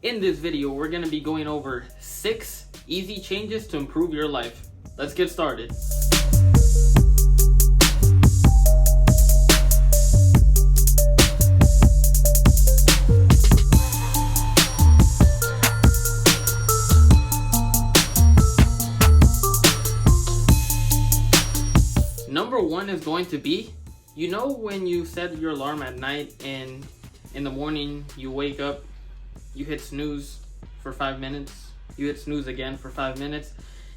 In this video, we're going to be going over 6 easy changes to improve your life. Let's get started. Number 1 is going to be, you know when you set your alarm at night and in the morning you wake up, you hit snooze for 5 minutes, you hit snooze again for 5 minutes,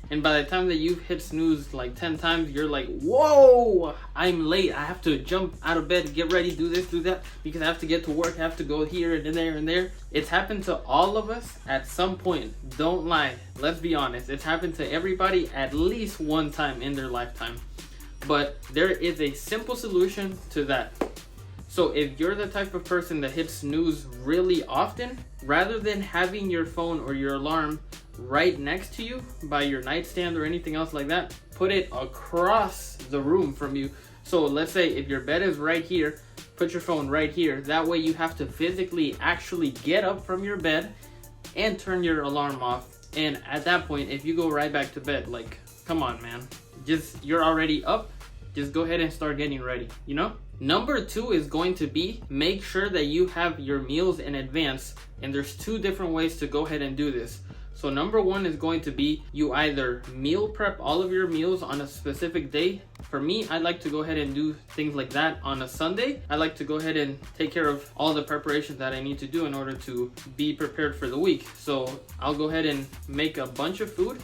and by the time that you've hit snooze like 10 times, you're like, whoa, I'm late, I have to jump out of bed, get ready, do this, do that, because I have to get to work, I have to go here and there and there. It's happened to all of us at some point. Don't lie, let's be honest. It's happened to everybody at least one time in their lifetime. But there is a simple solution to that. So if you're the type of person that hits snooze really often, rather than having your phone or your alarm right next to you by your nightstand or anything else like that, put it across the room from you. So let's say if your bed is right here, put your phone right here. That way you have to physically actually get up from your bed and turn your alarm off. And at that point, if you go right back to bed, like, come on, man. You're already up, just go ahead and start getting ready, you know? Number 2 is going to be, make sure that you have your meals in advance, and there's 2 different ways to go ahead and do this. So number 1 is going to be, you either meal prep all of your meals on a specific day. For me, I like to go ahead and do things like that on a Sunday. I like to go ahead and take care of all the preparations that I need to do in order to be prepared for the week. So I'll go ahead and make a bunch of food,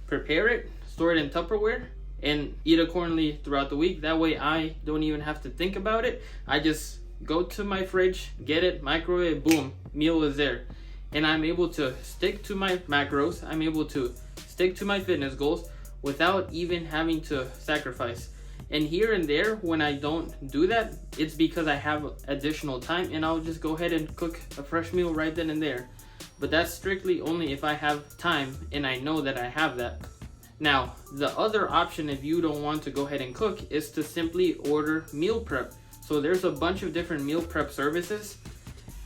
prepare it, store it in Tupperware, and eat accordingly throughout the week. That way I don't even have to think about it. I just go to my fridge, get it, microwave, boom, meal is there. And I'm able to stick to my macros. I'm able to stick to my fitness goals without even having to sacrifice. And here and there, when I don't do that, it's because I have additional time and I'll just go ahead and cook a fresh meal right then and there. But that's strictly only if I have time and I know that I have that. Now, the other option, if you don't want to go ahead and cook, is to simply order meal prep. So there's a bunch of different meal prep services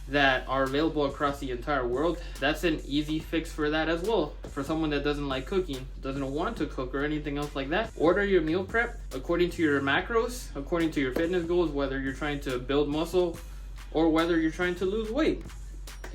that are available across the entire world. That's an easy fix for that as well. For someone that doesn't like cooking, doesn't want to cook or anything else like that, order your meal prep according to your macros, according to your fitness goals, whether you're trying to build muscle or whether you're trying to lose weight.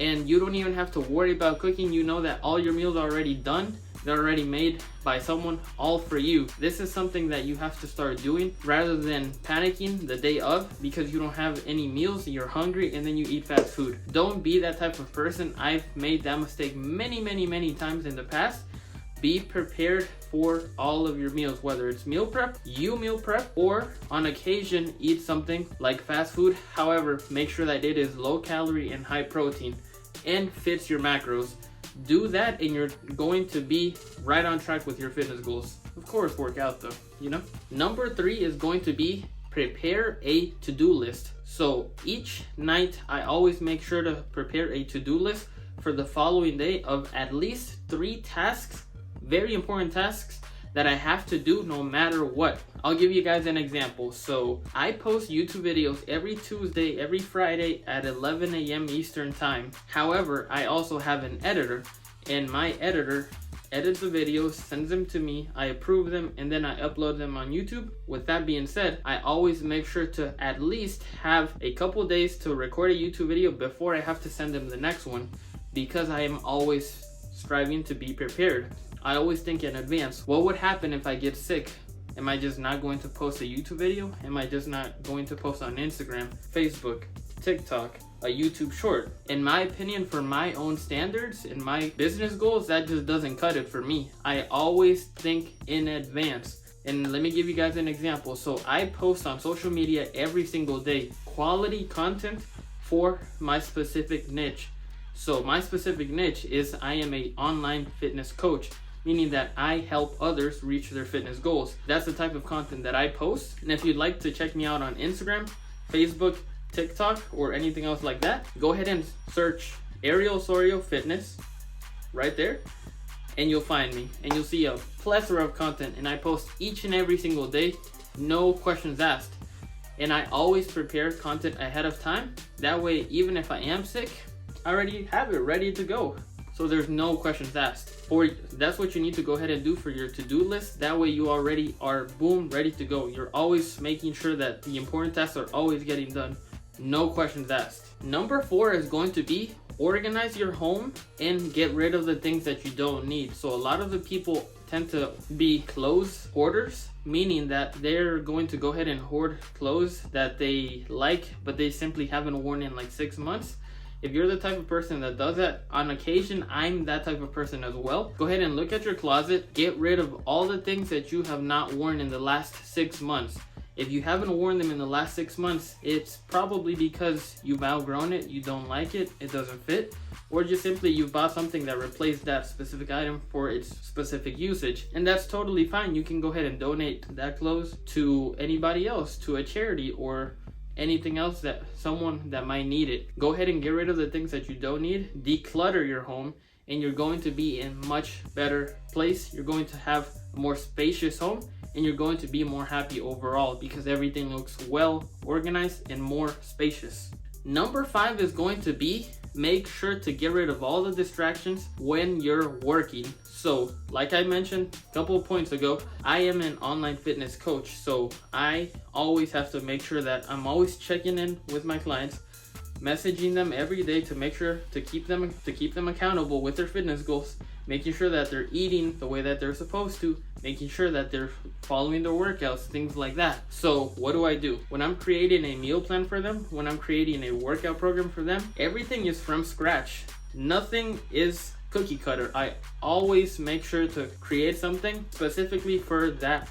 And you don't even have to worry about cooking. You know that all your meals are already done. They're already made by someone, all for you. This is something that you have to start doing rather than panicking the day of because you don't have any meals, you're hungry, and then you eat fast food. Don't be that type of person. I've made that mistake many times in the past. Be prepared for all of your meals, whether it's meal prep, you meal prep, or on occasion eat something like fast food. However, make sure that it is low calorie and high protein and fits your macros. Do that and you're going to be right on track with your fitness goals. Of course, work out though, you know? Number 3 is going to be, prepare a to-do list. So each night I always make sure to prepare a to-do list for the following day of at least 3 tasks, very important tasks that I have to do no matter what. I'll give you guys an example. So I post YouTube videos every Tuesday, every Friday at 11 a.m. Eastern time. However, I also have an editor, and my editor edits the videos, sends them to me, I approve them, and then I upload them on YouTube. With that being said, I always make sure to at least have a couple days to record a YouTube video before I have to send them the next one, because I am always striving to be prepared. I always think in advance, what would happen if I get sick? Am I just not going to post a YouTube video? Am I just not going to post on Instagram, Facebook, TikTok, a YouTube short? In my opinion, for my own standards and my business goals, that just doesn't cut it for me. I always think in advance. And let me give you guys an example. So I post on social media every single day, quality content for my specific niche. So my specific niche is I am an online fitness coach, meaning that I help others reach their fitness goals. That's the type of content that I post. And if you'd like to check me out on Instagram, Facebook, TikTok, or anything else like that, go ahead and search arielosoriofitness right there, and you'll find me. And you'll see a plethora of content, and I post each and every single day, no questions asked. And I always prepare content ahead of time. That way, even if I am sick, I already have it ready to go. So there's no questions asked. That's what you need to go ahead and do for your to-do list. That way you already are, boom, ready to go. You're always making sure that the important tasks are always getting done. No questions asked. Number 4 is going to be organize your home and get rid of the things that you don't need. So a lot of the people tend to be clothes hoarders, meaning that they're going to go ahead and hoard clothes that they like, but they simply haven't worn in like 6 months. If you're the type of person that does that, on occasion, I'm that type of person as well. Go ahead and look at your closet, get rid of all the things that you have not worn in the last 6 months. If you haven't worn them in the last 6 months, it's probably because you've outgrown it, you don't like it, it doesn't fit, or just simply you bought something that replaced that specific item for its specific usage. And that's totally fine. You can go ahead and donate that clothes to anybody else, to a charity, or anything else that someone that might need it. Go ahead and get rid of the things that you don't need, declutter your home, and you're going to be in much better place. You're going to have a more spacious home, and you're going to be more happy overall because everything looks well organized and more spacious. Number 5 is going to be make sure to get rid of all the distractions when you're working. So like I mentioned a couple of points ago, I am an online fitness coach, so I always have to make sure that I'm always checking in with my clients, messaging them every day to make sure to keep them accountable with their fitness goals, making sure that they're eating the way that they're supposed to, making sure that they're following their workouts, things like that. So what do? When I'm creating a meal plan for them, when I'm creating a workout program for them, everything is from scratch. Nothing is cookie cutter. I always make sure to create something specifically for that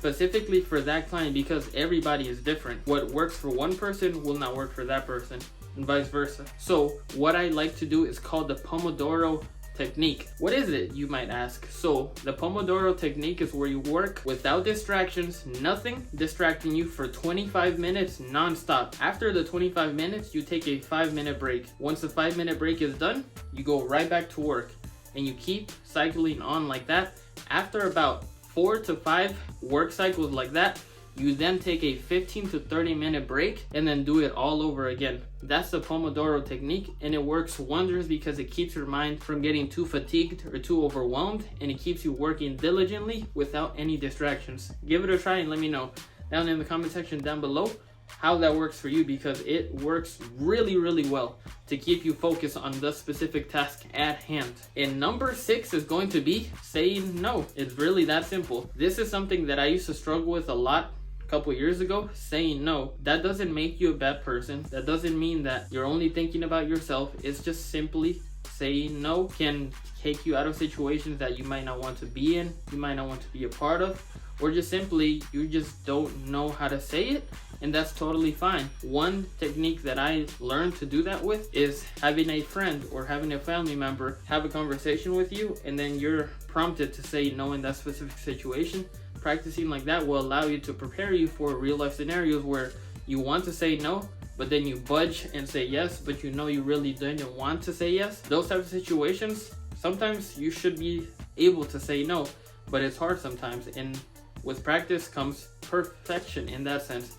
client because everybody is different. What works for one person will not work for that person, and vice versa. So what I like to do is called the Pomodoro technique. What is it, you might ask? So the Pomodoro technique is where you work without distractions, nothing distracting you, for 25 minutes non-stop. After the 25 minutes, you take a 5-minute break. Once the 5-minute break is done, you go right back to work, and you keep cycling on like that. After about 4 to 5 work cycles like that, you then take a 15 to 30 minute break and then do it all over again. That's the Pomodoro technique, and it works wonders because it keeps your mind from getting too fatigued or too overwhelmed, and it keeps you working diligently without any distractions. Give it a try and let me know down in the comment section down below how that works for you, because it works really well to keep you focused on the specific task at hand. And number 6 is going to be saying no. It's really that simple. This is something that I used to struggle with a lot couple years ago. Saying no, that doesn't make you a bad person. That doesn't mean that you're only thinking about yourself. It's just simply saying no can take you out of situations that you might not want to be in, you might not want to be a part of, or just simply you just don't know how to say it, and that's totally fine. One technique that I learned to do that with is having a friend or having a family member have a conversation with you, and then you're prompted to say no in that specific situation. Practicing like that will allow you to prepare you for real life scenarios where you want to say no, but then you budge and say yes, but you know you really didn't want to say yes. Those types of situations, sometimes you should be able to say no, but it's hard sometimes, and with practice comes perfection in that sense.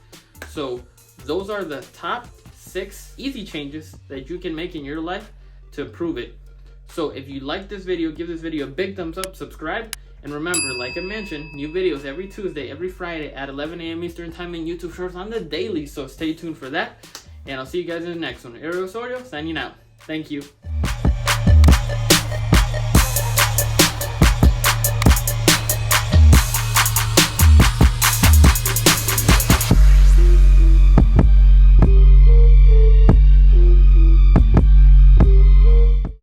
So those are the top 6 easy changes that you can make in your life to improve it. So if you like this video, give this video a big thumbs up, subscribe, and remember, like I mentioned, new videos every Tuesday, every Friday at 11 a.m. Eastern Time in YouTube Shorts on the daily, so stay tuned for that. And I'll see you guys in the next one. Ariel Osorio signing out. Thank you.